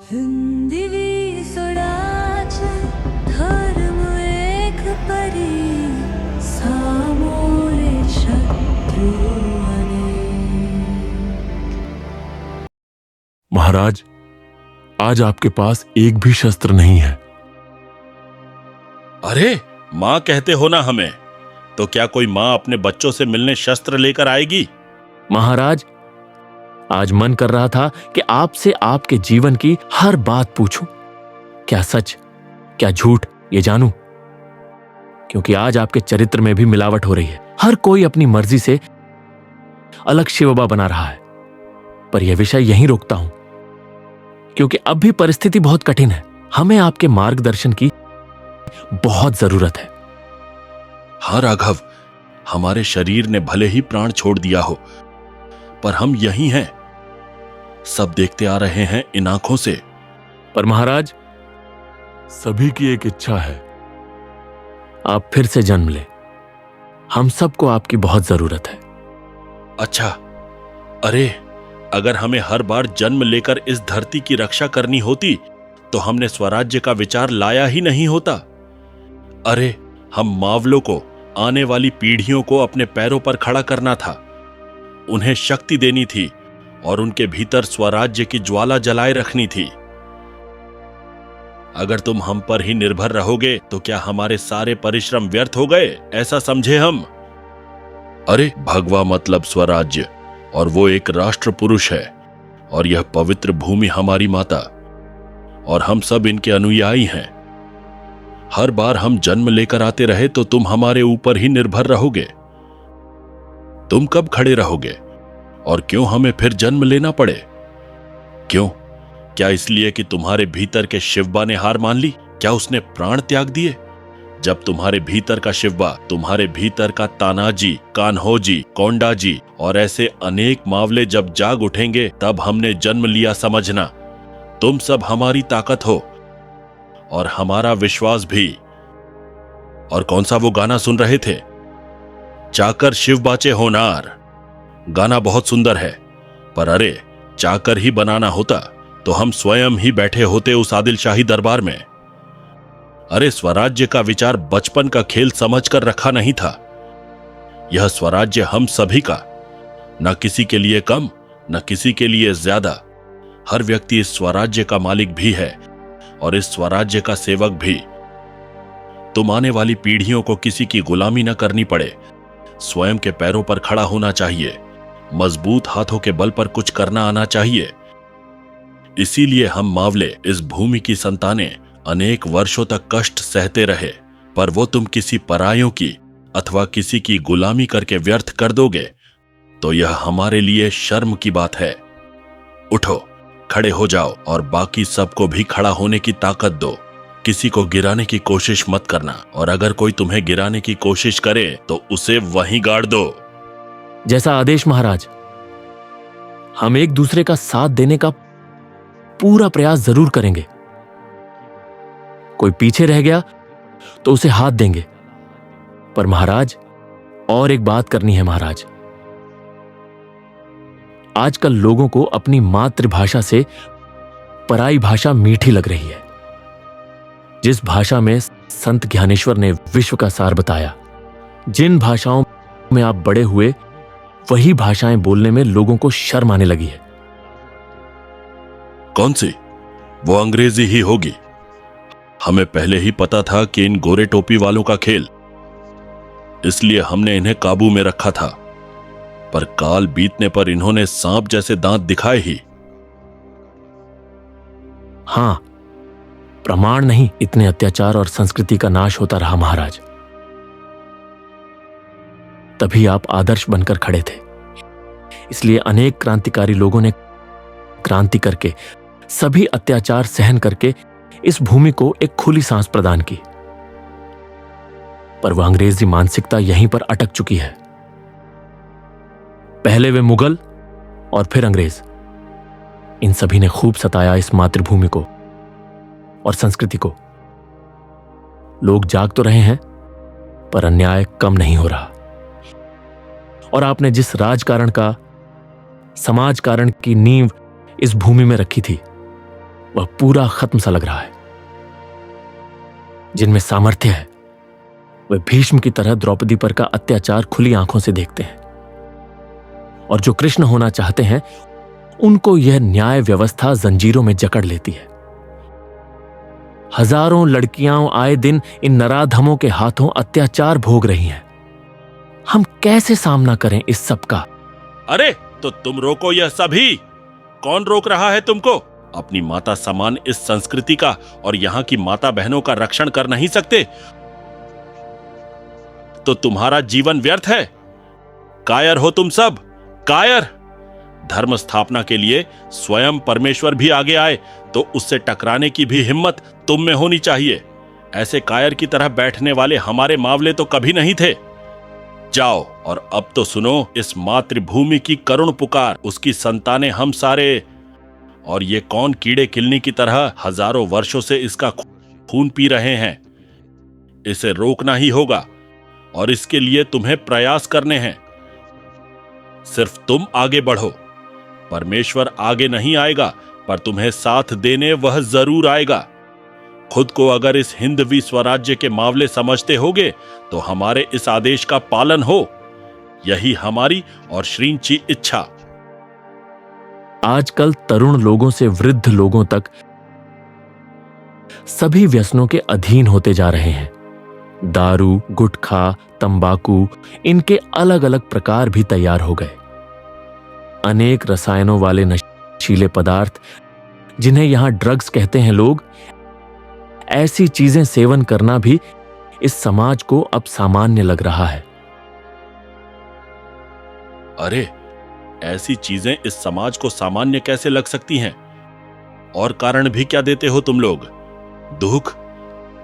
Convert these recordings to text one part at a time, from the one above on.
हिंदवी स्वराज्य धर्म एक परी सामोरे शत्रु अनेक। महाराज, आज आपके पास एक भी शस्त्र नहीं है। अरे माँ कहते हो ना हमें, तो क्या कोई माँ अपने बच्चों से मिलने शस्त्र लेकर आएगी? महाराज, आज मन कर रहा था कि आपसे आपके जीवन की हर बात पूछूं। क्या सच, क्या झूठ, ये जानूं। क्योंकि आज आपके चरित्र में भी मिलावट हो रही है। हर कोई अपनी मर्जी से अलग शिवबा बना रहा है। पर यह विषय यहीं रोकता हूं, क्योंकि अब भी परिस्थिति बहुत कठिन है। हमें आपके मार्गदर्शन की बहुत जरूरत है। हाँ राघव, हमारे शरीर ने भले ही प्राण छोड़ दिया हो, पर हम यही हैं, सब देखते आ रहे हैं इन आंखों से। पर महाराज, सभी की एक इच्छा है, आप फिर से जन्म ले। हम सबको आपकी बहुत जरूरत है। अच्छा, अरे अगर हमें हर बार जन्म लेकर इस धरती की रक्षा करनी होती तो हमने स्वराज्य का विचार लाया ही नहीं होता। अरे हम मावलों को, आने वाली पीढ़ियों को अपने पैरों पर खड़ा करना था, उन्हें शक्ति देनी थी और उनके भीतर स्वराज्य की ज्वाला जलाए रखनी थी। अगर तुम हम पर ही निर्भर रहोगे तो क्या हमारे सारे परिश्रम व्यर्थ हो गए, ऐसा समझे हम? अरे भगवा मतलब स्वराज्य, और वो एक राष्ट्र पुरुष है, और यह पवित्र भूमि हमारी माता, और हम सब इनके अनुयायी हैं। हर बार हम जन्म लेकर आते रहे तो तुम हमारे ऊपर ही निर्भर रहोगे। तुम कब खड़े रहोगे, और क्यों हमें फिर जन्म लेना पड़े? क्यों? क्या इसलिए कि तुम्हारे भीतर के शिवबा ने हार मान ली? क्या उसने प्राण त्याग दिए? जब तुम्हारे भीतर का शिवबा, तुम्हारे भीतर का तानाजी, कान्होजी, कोंडाजी और ऐसे अनेक मावले जब जाग उठेंगे, तब हमने जन्म लिया समझना। तुम सब हमारी ताकत हो और हमारा विश्वास भी। और कौन सा वो गाना सुन रहे थे? चाकर शिव बाचे होनार। गाना बहुत सुंदर है, पर अरे चाकर ही बनाना होता तो हम स्वयं ही बैठे होते उस आदिलशाही दरबार में। अरे स्वराज्य का विचार बचपन का खेल समझकर रखा नहीं था। यह स्वराज्य हम सभी का, न किसी के लिए कम, न किसी के लिए ज्यादा। हर व्यक्ति इस स्वराज्य का मालिक भी है और इस स्वराज्य का सेवक भी। तुम आने वाली पीढ़ियों को किसी की गुलामी न करनी पड़े, स्वयं के पैरों पर खड़ा होना चाहिए, मजबूत हाथों के बल पर कुछ करना आना चाहिए। इसीलिए हम मावले, इस भूमि की संतानें, अनेक वर्षों तक कष्ट सहते रहे। पर वो तुम किसी परायों की अथवा किसी की गुलामी करके व्यर्थ कर दोगे तो यह हमारे लिए शर्म की बात है। उठो, खड़े हो जाओ और बाकी सबको भी खड़ा होने की ताकत दो। किसी को गिराने की कोशिश मत करना, और अगर कोई तुम्हें गिराने की कोशिश करे तो उसे वहीं गाड़ दो। जैसा आदेश महाराज। हम एक दूसरे का साथ देने का पूरा प्रयास जरूर करेंगे। कोई पीछे रह गया तो उसे हाथ देंगे। पर महाराज, और एक बात करनी है महाराज। आजकल लोगों को अपनी मातृभाषा से पराई भाषा मीठी लग रही है। जिस भाषा में संत ज्ञानेश्वर ने विश्व का सार बताया, जिन भाषाओं में आप बड़े हुए, वही भाषाएं बोलने में लोगों को शर्म आने लगी है। कौन सी? वो अंग्रेजी ही होगी। हमें पहले ही पता था कि इन गोरे टोपी वालों का खेल, इसलिए हमने इन्हें काबू में रखा था। पर काल बीतने पर इन्होंने सांप जैसे दांत दिखाए ही। हां, प्रमाण नहीं, इतने अत्याचार और संस्कृति का नाश होता रहा महाराज। तभी आप आदर्श बनकर खड़े थे। इसलिए अनेक क्रांतिकारी लोगों ने क्रांति करके, सभी अत्याचार सहन करके इस भूमि को एक खुली सांस प्रदान की। पर वह अंग्रेजी मानसिकता यहीं पर अटक चुकी है। पहले वे मुगल और फिर अंग्रेज, इन सभी ने खूब सताया इस मातृभूमि को और संस्कृति को। लोग जाग तो रहे हैं, पर अन्याय कम नहीं हो रहा। और आपने जिस राजकारण का, समाज कारण की नींव इस भूमि में रखी थी, वह पूरा खत्म सा लग रहा है। जिनमें सामर्थ्य है वे भीष्म की तरह द्रौपदी पर का अत्याचार खुली आंखों से देखते हैं, और जो कृष्ण होना चाहते हैं उनको यह न्याय व्यवस्था जंजीरों में जकड़ लेती है। हजारों लड़कियां आए दिन इन नराधमों के हाथों अत्याचार भोग रही हैं। हम कैसे सामना करें इस सब का? अरे तो तुम रोको यह सभी। कौन रोक रहा है तुमको? अपनी माता समान इस संस्कृति का और यहाँ की माता बहनों का रक्षण कर नहीं सकते तो तुम्हारा जीवन व्यर्थ है। कायर हो तुम सब, कायर। धर्म स्थापना के लिए स्वयं परमेश्वर भी आगे आए तो उससे टकराने की भी हिम्मत तुम में होनी चाहिए। ऐसे कायर की तरह बैठने वाले हमारे मावले तो कभी नहीं थे। जाओ और अब तो सुनो इस मातृभूमि की करुण पुकार, उसकी संतानें हम सारे। और ये कौन कीड़े किलनी की तरह हजारों वर्षों से इसका खून पी रहे हैं। इसे रोकना ही होगा और इसके लिए तुम्हें प्रयास करने हैं। सिर्फ तुम आगे बढ़ो। परमेश्वर आगे नहीं आएगा पर तुम्हें साथ देने वह जरूर आएगा। खुद को अगर इस हिंदवी स्वराज्य के मावले समझते होगे तो हमारे इस आदेश का पालन हो, यही हमारी और श्रींची इच्छा। आजकल तरुण लोगों से वृद्ध लोगों तक सभी व्यसनों के अधीन होते जा रहे हैं। दारू, गुटखा, तंबाकू, इनके अलग अलग प्रकार भी तैयार हो गए। अनेक रसायनों वाले नशीले पदार्थ, जिन्हें यहां ड्रग्स कहते हैं लोग, ऐसी चीजें सेवन करना भी इस समाज को अब सामान्य लग रहा है। अरे ऐसी चीजें इस समाज को सामान्य कैसे लग सकती हैं? और कारण भी क्या देते हो तुम लोग? दुख,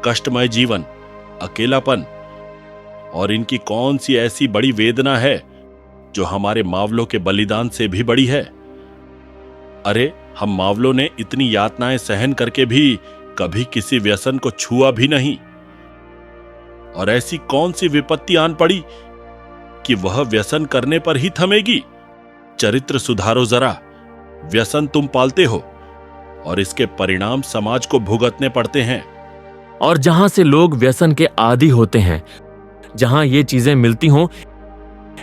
कष्टमय जीवन, अकेलापन, और इनकी कौन सी ऐसी बड़ी वेदना है जो हमारे मावलों के बलिदान से भी बड़ी है? अरे हम मावलों ने इतनी यातनाएं सहन करके भी कभी किसी व्यसन को छुआ भी नहीं। और ऐसी कौन सी विपत्ति आन पड़ी कि वह व्यसन करने पर ही थमेगी? चरित्र सुधारो जरा। व्यसन तुम पालते हो और इसके परिणाम समाज को भुगतने पड़ते हैं। और जहां से लोग व्यसन के आदी होते हैं, जहां ये चीजें मिलती हों,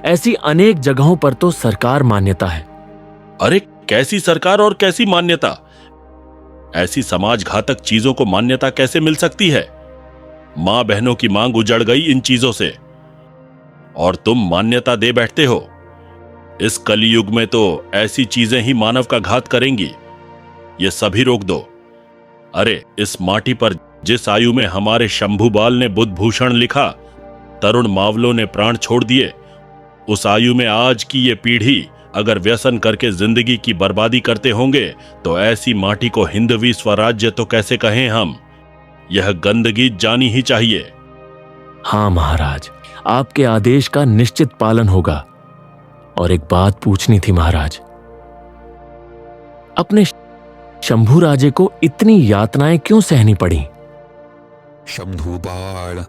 ऐसी अनेक जगहों पर तो सरकार मान्यता है। अरे कैसी सरकार और कैसी मान्यता? ऐसी समाज घातक चीजों को मान्यता कैसे मिल सकती है? मां बहनों की मांग उजड़ गई इन चीजों से और तुम मान्यता दे बैठते हो। इस कलियुग में तो ऐसी चीजें ही मानव का घात करेंगी। ये सभी रोक दो। अरे इस माटी पर जिस आयु में हमारे शंभुबाल ने बुद्धभूषण लिखा, तरुण मावलों ने प्राण छोड़ दिए, उस आयु में आज की ये पीढ़ी अगर व्यसन करके जिंदगी की बर्बादी करते होंगे तो ऐसी माटी को हिंदवी स्वराज्य तो कैसे कहें हम? यह गंदगी जानी ही चाहिए। हां महाराज, आपके आदेश का निश्चित पालन होगा। और एक बात पूछनी थी महाराज, अपने शंभू राजे को इतनी यातनाएं क्यों सहनी पड़ी? शंभुबाल